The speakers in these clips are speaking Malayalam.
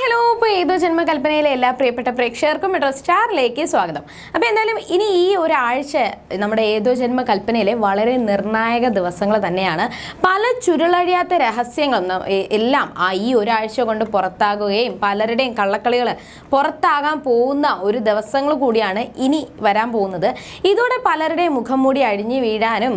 ഹലോ, ഇപ്പോൾ ഏതോ ജന്മകൽപ്പനയിലെ എല്ലാ പ്രിയപ്പെട്ട പ്രേക്ഷകർക്കും മെട്രോ സ്റ്റാറിലേക്ക് സ്വാഗതം. അപ്പോൾ എന്തായാലും ഇനി ഈ ഒരാഴ്ച നമ്മുടെ ഏതോ ജന്മകൽപ്പനയിലെ വളരെ നിർണായക ദിവസങ്ങൾ തന്നെയാണ്. പല ചുരുളഴിയാത്ത രഹസ്യങ്ങളും എല്ലാം ഈ ഒരാഴ്ച കൊണ്ട് പുറത്താകുകയും പലരുടെയും കള്ളക്കളികൾ പുറത്താകാൻ പോകുന്ന ഒരു ദിവസങ്ങൾ കൂടിയാണ് ഇനി വരാൻ പോകുന്നത്. ഇതോടെ പലരുടെയും മുഖം മൂടി അഴിഞ്ഞു വീഴാനും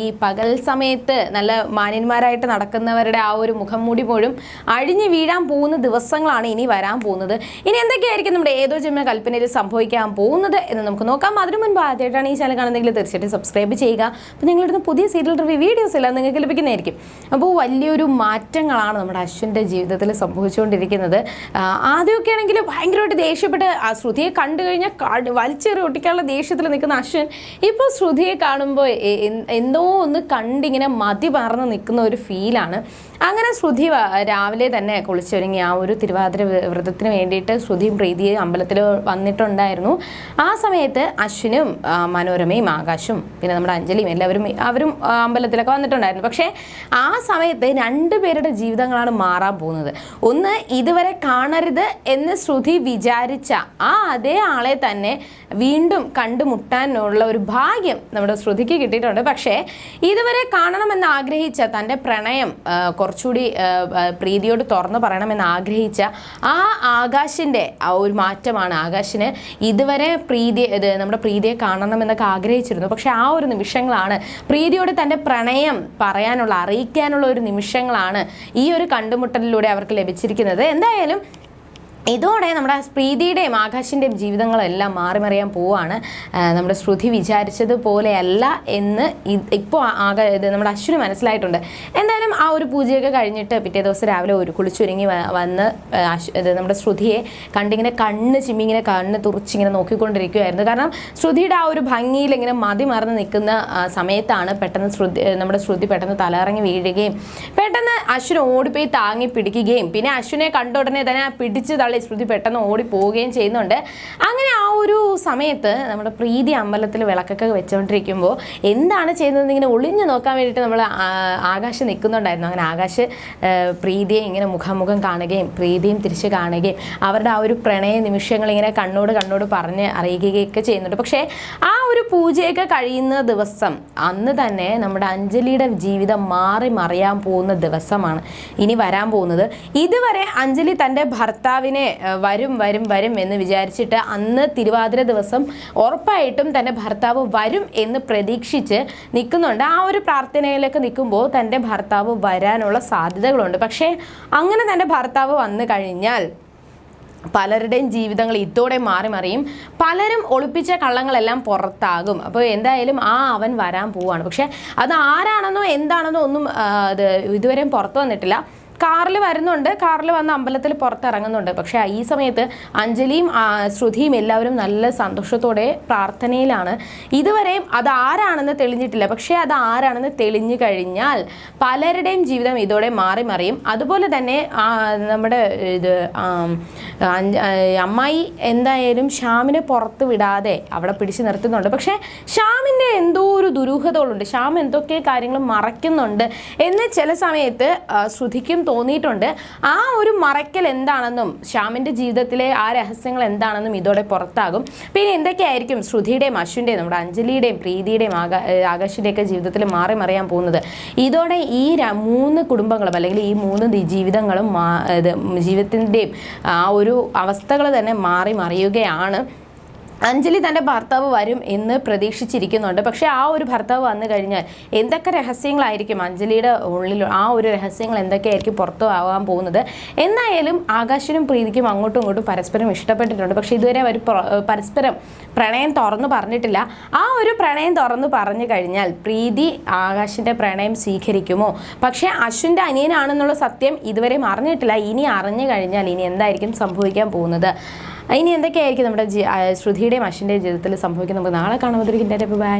ഈ പകൽ സമയത്ത് നല്ല മാന്യന്മാരായിട്ട് നടക്കുന്നവരുടെ ആ ഒരു മുഖം മൂടി പോലും അഴിഞ്ഞു വീഴാൻ പോകുന്ന ദിവസങ്ങളാണ് ഇനി വരാൻ പോകുന്നത്. ഇനി എന്തൊക്കെയായിരിക്കും നമ്മുടെ ഏതോ ജന്മകൽപ്പനയിൽ സംഭവിക്കാൻ പോകുന്നത് എന്ന് നമുക്ക് നോക്കാം. അതിനു മുൻപ് ആദ്യമായിട്ടാണ് ഈ ചാനൽ കാണുന്നതെങ്കിൽ തീർച്ചയായിട്ടും സബ്സ്ക്രൈബ് ചെയ്യുക. അപ്പോൾ നിങ്ങളുടെ പുതിയ സീരിയൽ റിവ്യൂ വീഡിയോസ് എല്ലാം നിങ്ങൾക്ക് ലഭിക്കുന്നതായിരിക്കും. അപ്പോൾ വലിയൊരു മാറ്റങ്ങളാണ് നമ്മുടെ അശ്വിൻ്റെ ജീവിതത്തിൽ സംഭവിച്ചുകൊണ്ടിരിക്കുന്നത്. ആദ്യമൊക്കെ ആണെങ്കിൽ ഭയങ്കരമായിട്ട് ദേഷ്യപ്പെട്ട് ശ്രുതിയെ കണ്ടു കഴിഞ്ഞാൽ വലിച്ചെറി ഒട്ടിക്കാനുള്ള ദേഷ്യത്തിൽ നിൽക്കുന്ന അശ്വിൻ ഇപ്പോൾ ശ്രുതിയെ കാണുമ്പോൾ എന്തോ ഒന്ന് കണ്ടിങ്ങനെ മതി പറന്ന് നിൽക്കുന്ന ഒരു ഫീലാണ്. അങ്ങനെ ശ്രുതി രാവിലെ തന്നെ കുളിച്ചൊരുങ്ങി ആ ഒരു തിരുവാതിര വ്രതത്തിന് വേണ്ടിയിട്ട് ശ്രുതിയും പ്രീതിയും അമ്പലത്തിൽ വന്നിട്ടുണ്ടായിരുന്നു. ആ സമയത്ത് അശ്വിനും മനോരമയും ആകാശും പിന്നെ നമ്മുടെ അഞ്ജലിയും അവരും അമ്പലത്തിലൊക്കെ വന്നിട്ടുണ്ടായിരുന്നു. പക്ഷേ ആ സമയത്ത് രണ്ടുപേരുടെ ജീവിതങ്ങളാണ് മാറാൻ പോകുന്നത്. ഒന്ന്, ഇതുവരെ കാണരുത് എന്ന് ശ്രുതി വിചാരിച്ച അതേ ആളെ തന്നെ വീണ്ടും കണ്ടുമുട്ടാനുള്ള ഒരു ഭാഗ്യം നമ്മുടെ ശ്രുതിക്ക് കിട്ടിയിട്ടുണ്ട്. പക്ഷേ ഇതുവരെ കാണണമെന്ന് ആഗ്രഹിച്ച തൻ്റെ പ്രണയം കുറച്ചുകൂടി പ്രീതിയോട് തുറന്നു പറയണമെന്ന് ആഗ്രഹിച്ച ആകാശിൻ്റെ ആ ഒരു മാറ്റമാണ്. ആകാശിന് ഇതുവരെ നമ്മുടെ പ്രീതിയെ കാണണമെന്നൊക്കെ ആഗ്രഹിച്ചിരുന്നു. പക്ഷെ ആ ഒരു നിമിഷങ്ങളാണ് പ്രീതിയോട് തൻ്റെ പ്രണയം അറിയിക്കാനുള്ള ഒരു നിമിഷങ്ങളാണ് ഈ ഒരു കണ്ടുമുട്ടലിലൂടെ അവർക്ക് ലഭിച്ചിരിക്കുന്നത്. എന്തായാലും ഇതോടെ നമ്മുടെ പ്രീതിയുടെയും ആകാശിൻ്റെയും ജീവിതങ്ങളെല്ലാം മാറിമറിയാൻ പോവുകയാണ്. നമ്മുടെ ശ്രുതി വിചാരിച്ചതുപോലെയല്ല എന്ന് ഇപ്പോൾ നമ്മുടെ അശ്വിന് മനസ്സിലായിട്ടുണ്ട്. എന്തായാലും ആ ഒരു പൂജയൊക്കെ കഴിഞ്ഞിട്ട് പിറ്റേ ദിവസം രാവിലെ കുളിച്ചൊരുങ്ങി വന്ന് നമ്മുടെ ശ്രുതിയെ കണ്ടിങ്ങനെ കണ്ണ് തുറച്ചിങ്ങനെ നോക്കിക്കൊണ്ടിരിക്കുകയായിരുന്നു. കാരണം ശ്രുതിയുടെ ആ ഒരു ഭംഗിയിൽ ഇങ്ങനെ മതി മറന്ന് നിൽക്കുന്ന സമയത്താണ് പെട്ടെന്ന് നമ്മുടെ ശ്രുതി പെട്ടെന്ന് തലയിറങ്ങി വീഴുകയും പെട്ടെന്ന് അശ്വിനെ ഓടിപ്പോയി താങ്ങി പിടിക്കുകയും പിന്നെ അശ്വിനെ കണ്ട ഉടനെ തന്നെ പിടിച്ച് ശ്രുതി പെട്ടെന്ന് ഓടിപ്പോവുകയും ചെയ്യുന്നുണ്ട്. അങ്ങനെ ആ ഒരു സമയത്ത് നമ്മുടെ പ്രീതി അമ്പലത്തിൽ വിളക്കൊക്കെ വെച്ചുകൊണ്ടിരിക്കുമ്പോൾ എന്താണ് ചെയ്യുന്നത് ഇങ്ങനെ ഒളിഞ്ഞു നോക്കാൻ വേണ്ടിയിട്ട് നമ്മൾ ആകാശ് നിൽക്കുന്നുണ്ടായിരുന്നു. അങ്ങനെ ആകാശ് പ്രീതിയെ ഇങ്ങനെ മുഖാമുഖം കാണുകയും പ്രീതിയും തിരിച്ച് കാണുകയും അവരുടെ ആ ഒരു പ്രണയ നിമിഷങ്ങൾ ഇങ്ങനെ കണ്ണോട് പറഞ്ഞ് അറിയിക്കുകയൊക്കെ ചെയ്യുന്നുണ്ട്. പക്ഷേ ആ ഒരു പൂജയൊക്കെ കഴിയുന്ന ദിവസം അന്ന് തന്നെ നമ്മുടെ അഞ്ജലിയുടെ ജീവിതം മറിയാൻ പോകുന്ന ദിവസമാണ് ഇനി വരാൻ പോകുന്നത്. ഇതുവരെ അഞ്ജലി തൻ്റെ ഭർത്താവിനെ വരും എന്ന് വിചാരിച്ചിട്ട് അന്ന് തിരുവാതിര ദിവസം ഉറപ്പായിട്ടും തൻ്റെ ഭർത്താവ് വരും എന്ന് പ്രതീക്ഷിച്ച് നിൽക്കുന്നുണ്ട്. ആ ഒരു പ്രാർത്ഥനയിലേക്ക് നിൽക്കുമ്പോൾ തൻ്റെ ഭർത്താവ് വരാനുള്ള സാധ്യതകളുണ്ട്. പക്ഷേ അങ്ങനെ തൻ്റെ ഭർത്താവ് വന്നു കഴിഞ്ഞാൽ പലരുടെയും ജീവിതങ്ങൾ ഇതോടെ മറിയും. പലരും ഒളിപ്പിച്ച കള്ളങ്ങളെല്ലാം പുറത്താകും. അപ്പോൾ എന്തായാലും അവൻ വരാൻ പോവാണ്. പക്ഷേ അത് ആരാണെന്നോ എന്താണെന്നോ ഒന്നും ഇതുവരെയും പുറത്തു വന്നിട്ടില്ല. കാറിൽ വരുന്നുണ്ട്, കാറിൽ വന്ന് അമ്പലത്തിൽ പുറത്തിറങ്ങുന്നുണ്ട്. പക്ഷേ ഈ സമയത്ത് അഞ്ജലിയും ശ്രുതിയും എല്ലാവരും നല്ല സന്തോഷത്തോടെ പ്രാർത്ഥനയിലാണ്. ഇതുവരെയും അത് ആരാണെന്ന് തെളിഞ്ഞിട്ടില്ല. പക്ഷേ അത് ആരാണെന്ന് തെളിഞ്ഞു കഴിഞ്ഞാൽ പലരുടെയും ജീവിതം ഇതോടെ മറിയും. അതുപോലെ തന്നെ നമ്മുടെ അമ്മായി എന്തായാലും ശ്യാമിനെ പുറത്ത് വിടാതെ അവിടെ പിടിച്ചു നിർത്തുന്നുണ്ട്. പക്ഷേ ശ്യാമിൻ്റെ എന്തോ ഒരു ദുരൂഹതകളുണ്ട്. ശ്യാം എന്തൊക്കെ കാര്യങ്ങൾ മറയ്ക്കുന്നുണ്ട് എന്ന് ചില സമയത്ത് ശ്രുതിക്കും തോന്നിയിട്ടുണ്ട്. ആ ഒരു മറയ്ക്കൽ എന്താണെന്നും ശ്യാമിൻ്റെ ജീവിതത്തിലെ ആ രഹസ്യങ്ങൾ എന്താണെന്നും ഇതോടെ പുറത്താകും. പിന്നെ എന്തൊക്കെയായിരിക്കും ശ്രുതിയുടെയും അശ്വിൻ്റെയും നമ്മുടെ അഞ്ജലിയുടെയും പ്രീതിയുടെയും ആകാശിൻ്റെയൊക്കെ ജീവിതത്തിൽ മറിയാൻ പോകുന്നത്. ഇതോടെ ഈ 3 കുടുംബങ്ങളും അല്ലെങ്കിൽ ഈ 3 ജീവിതങ്ങളും ജീവിതത്തിൻ്റെയും ആ ഒരു അവസ്ഥകൾ തന്നെ മറിയുകയാണ്. അഞ്ജലി തൻ്റെ ഭർത്താവ് വരും എന്ന് പ്രതീക്ഷിച്ചിരിക്കുന്നുണ്ട്. പക്ഷേ ആ ഒരു ഭർത്താവ് വന്നു കഴിഞ്ഞാൽ എന്തൊക്കെ രഹസ്യങ്ങളായിരിക്കും അഞ്ജലിയുടെ ഉള്ളിൽ, ആ ഒരു രഹസ്യങ്ങൾ എന്തൊക്കെയായിരിക്കും പുറത്തു ആവാൻ പോകുന്നത്. എന്തായാലും ആകാശിനും പ്രീതിക്കും അങ്ങോട്ടും ഇങ്ങോട്ടും പരസ്പരം ഇഷ്ടപ്പെട്ടിട്ടുണ്ട്. പക്ഷേ ഇതുവരെ അവർ പരസ്പരം പ്രണയം തുറന്നു പറഞ്ഞിട്ടില്ല. ആ ഒരു പ്രണയം തുറന്നു പറഞ്ഞു കഴിഞ്ഞാൽ പ്രീതി ആകാശിൻ്റെ പ്രണയം സ്വീകരിക്കുമോ? പക്ഷേ അശ്വിൻ്റെ അനിയനാണെന്നുള്ള സത്യം ഇതുവരെ അറിഞ്ഞിട്ടില്ല. ഇനി അറിഞ്ഞു കഴിഞ്ഞാൽ ഇനി എന്തായിരിക്കും സംഭവിക്കാൻ പോകുന്നത്, ഇനി എന്തൊക്കെയായിരിക്കും നമ്മുടെ ശ്രുതിയുടെയും അശ്വിൻ്റെയും ജീവിതത്തിൽ സംഭവിക്കുന്നത് നമുക്ക് നാളെ കാണാൻ. ബൈ.